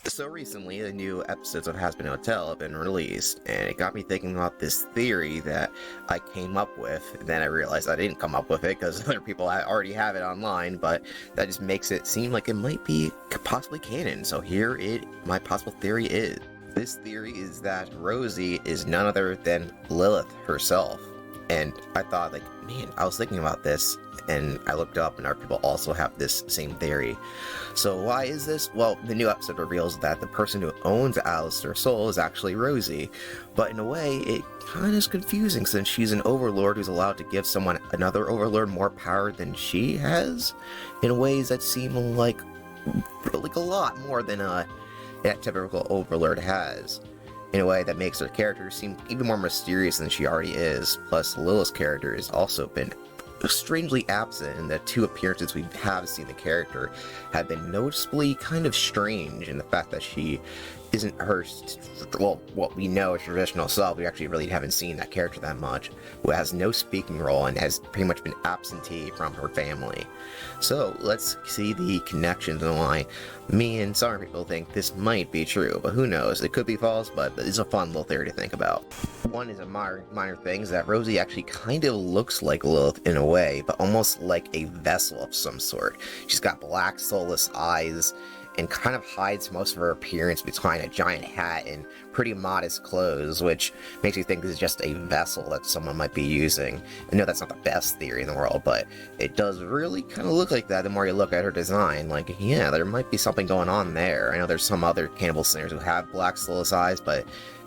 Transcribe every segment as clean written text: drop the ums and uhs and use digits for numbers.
So recently, the new episodes of Hazbin Hotel have been released, and it got me thinking about this theory that I came up with. And then I realized I didn't come up with it because other people already have it online, but that just makes it seem like it might be possibly canon. So my possible theory is. This theory is that Rosie is none other than Lilith herself. And I thought, man, I was thinking about this, and I looked up, and our people also have this same theory. So why is this? Well, the new episode reveals that the person who owns Alastor's soul is actually Rosie. But in a way, it kind of is confusing since she's an overlord who's allowed to give another overlord more power than she has, in ways that seem like a lot more than that typical overlord has. In a way that makes her character seem even more mysterious than she already is. Plus, Lilith's character has also been strangely absent, and the two appearances we have seen the character have been noticeably kind of strange in the fact that she isn't her, what we know as traditional self. We actually really haven't seen that character that much, who has no speaking role and has pretty much been absentee from her family. So let's see the connections and why me and some people think this might be true, but who knows? It could be false, but it's a fun little theory to think about. One is a minor thing is that Rosie actually kind of looks like Lilith in a way, but almost like a vessel of some sort. She's got black soulless eyes and kind of hides most of her appearance behind a giant hat and pretty modest clothes, which makes me think this is just a vessel that someone might be using. I know that's not the best theory in the world, but it does really kind of look like that the more you look at her design. Yeah, there might be something going on there. I know there's some other cannibal singers who have black soulless eyes, but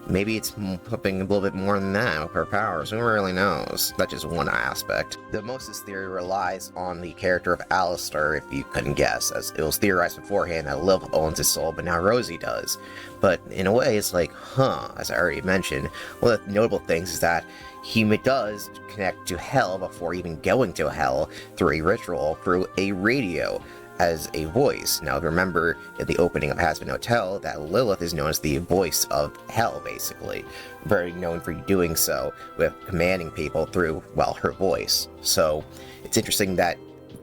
maybe it's something a little bit more than that with her powers. Who really knows? That's just one aspect. The most of this theory relies on the character of Alastor, if you couldn't guess, as it was theorized beforehand that Lilith owns his soul, but now Rosie does. But in a way, it's like, as I already mentioned, one of the notable things is that he does connect to hell before even going to hell through a ritual, through a radio, as a voice. Now remember, at the opening of Hazbin Hotel, that Lilith is known as the voice of hell, basically. Very known for doing so, with commanding people through, her voice. So, it's interesting that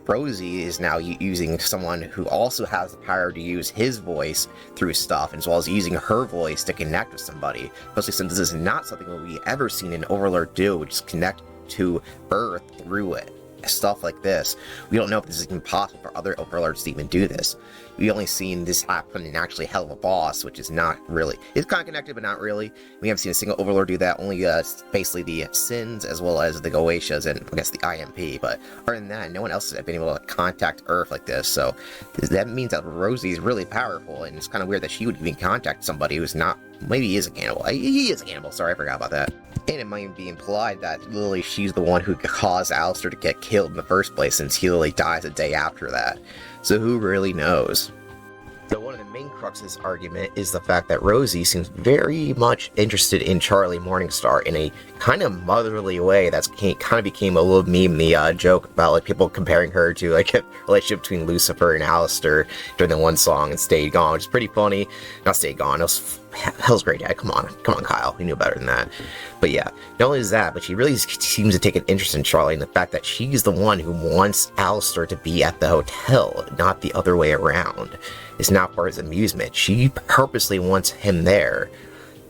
Rosie is now using someone who also has the power to use his voice through stuff, as well as using her voice to connect with somebody. Especially since this is not something that we've ever seen an Overlord do, which is connect to Earth through it. Stuff like this. We don't know if this is even possible for other overlords to even do this. We've only seen this happen in actually Hell of a Boss, which is not really... It's kind of connected, but not really. We haven't seen a single overlord do that, only basically the Sins, as well as the Goetias, and I guess the IMP, but other than that, no one else has been able to contact Earth like this, so that means that Rosie is really powerful, and it's kind of weird that she would even contact somebody who's not... Maybe he is a cannibal. He is a cannibal, sorry, I forgot about that. And it might be implied that literally she's the one who caused Alastor to get killed in the first place, since he literally dies a day after that. So who really knows? So one of the main crux of this argument is the fact that Rosie seems very much interested in Charlie Morningstar in a kind of motherly way that's kind of became a little meme, the joke about people comparing her to a relationship between Lucifer and Alastor during the one song and Stayed Gone, which is pretty funny. Not Stayed Gone, it was Hell's Great Dad. Come on Kyle, you knew better than that. But yeah, not only is that, but she really seems to take an interest in Charlie and the fact that she's the one who wants Alastor to be at the hotel, not the other way around. It's not for his amusement. She purposely wants him there.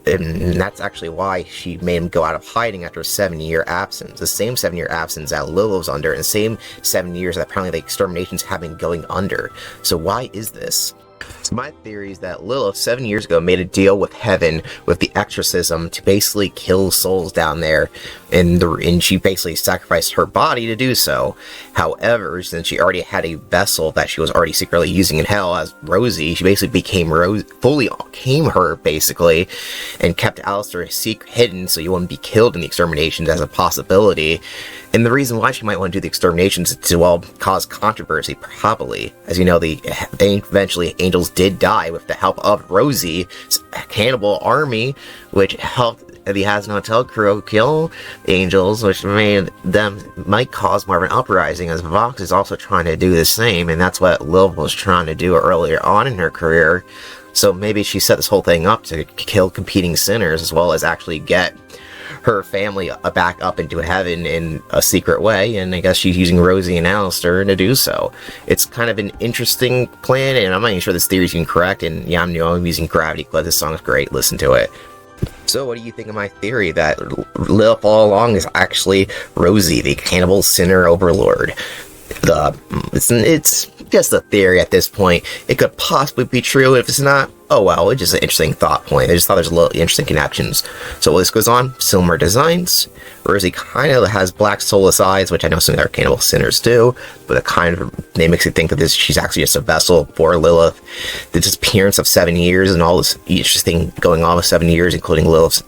And that's actually why she made him go out of hiding after a 7-year absence. The same 7-year absence that Lilith was under, and the same 7 years that apparently the exterminations have been going under. So why is this? So my theory is that Lilith 7 years ago made a deal with heaven with the exorcism to basically kill souls down there, and she basically sacrificed her body to do so. However, since she already had a vessel that she was already secretly using in hell as Rosie, she basically fully became her, basically, and kept Alastor hidden so you wouldn't be killed in the exterminations as a possibility. And the reason why she might want to do the exterminations is to, cause controversy, probably. As you know, eventually angels did die with the help of Rosie's cannibal army, which helped the Hazbin Hotel crew kill angels, which might cause more of an uprising, as Vox is also trying to do the same, and that's what Lilith was trying to do earlier on in her career. So maybe she set this whole thing up to kill competing sinners, as well as actually get her family back up into heaven in a secret way, and I guess she's using Rosie and Alastor to do so. It's kind of an interesting plan, and I'm not even sure this theory is even correct, and yeah, I'm using Gravity Club. This song is great, listen to it. So what do you think of my theory that Lilith all along is actually Rosie, the cannibal sinner overlord? It's just a theory at this point. It could possibly be true. If it's not, oh well, it's just an interesting thought point. I just thought there's a little interesting connections. So while this goes on, similar designs. Rosie kind of has black soulless eyes, which I know some other cannibal sinners do, but it makes you think that she's actually just a vessel for Lilith. The disappearance of 7 years and all this interesting going on with 7 years, including Lilith's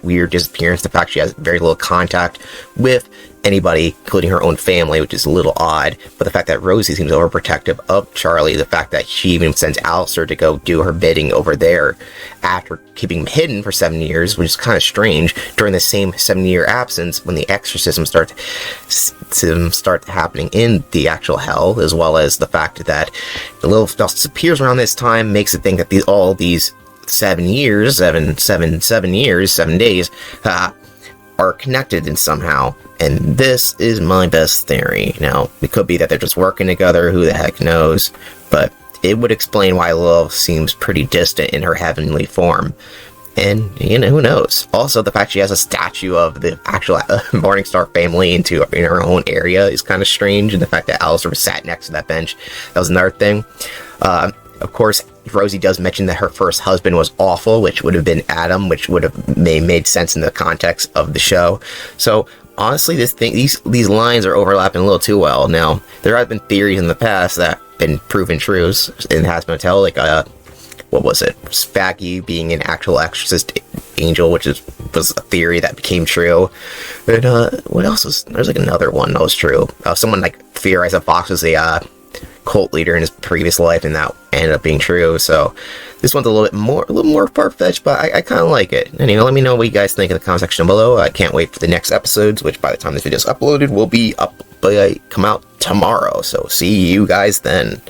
weird disappearance, the fact she has very little contact with anybody, including her own family, which is a little odd, but the fact that Rosie seems overprotective of Charlie, the fact that she even sends Alastor to go do her bidding over there after keeping him hidden for 7 years, which is kind of strange, during the same 7-year absence when the exorcisms start happening in the actual hell, as well as the fact that the little stuff disappears around this time, makes it think that all these 7 years, 7 days, are connected in somehow. And this is my best theory. Now, it could be that they're just working together, who the heck knows, but it would explain why Lilith seems pretty distant in her heavenly form. And, who knows? Also, the fact she has a statue of the actual Morningstar family in her own area is kind of strange, and the fact that Alastor sat next to that bench, that was another thing. Of course, Rosie does mention that her first husband was awful, which would have been Adam, which would have made sense in the context of the show. So, honestly, these lines are overlapping a little too well. Now, there have been theories in the past that have been proven true in Hazbin, like, what was it? Spaggy being an actual exorcist angel, which was a theory that became true. And, what else was... There's, like, another one that was true. Someone, like, theorized that Fox was a, cult leader in his previous life, and that ended up being true. So this one's a little more far-fetched, but I kind of like it. Anyway, let me know what you guys think in the comment section below. I can't wait for the next episodes, which by the time this video is uploaded will be come out tomorrow. So see you guys then.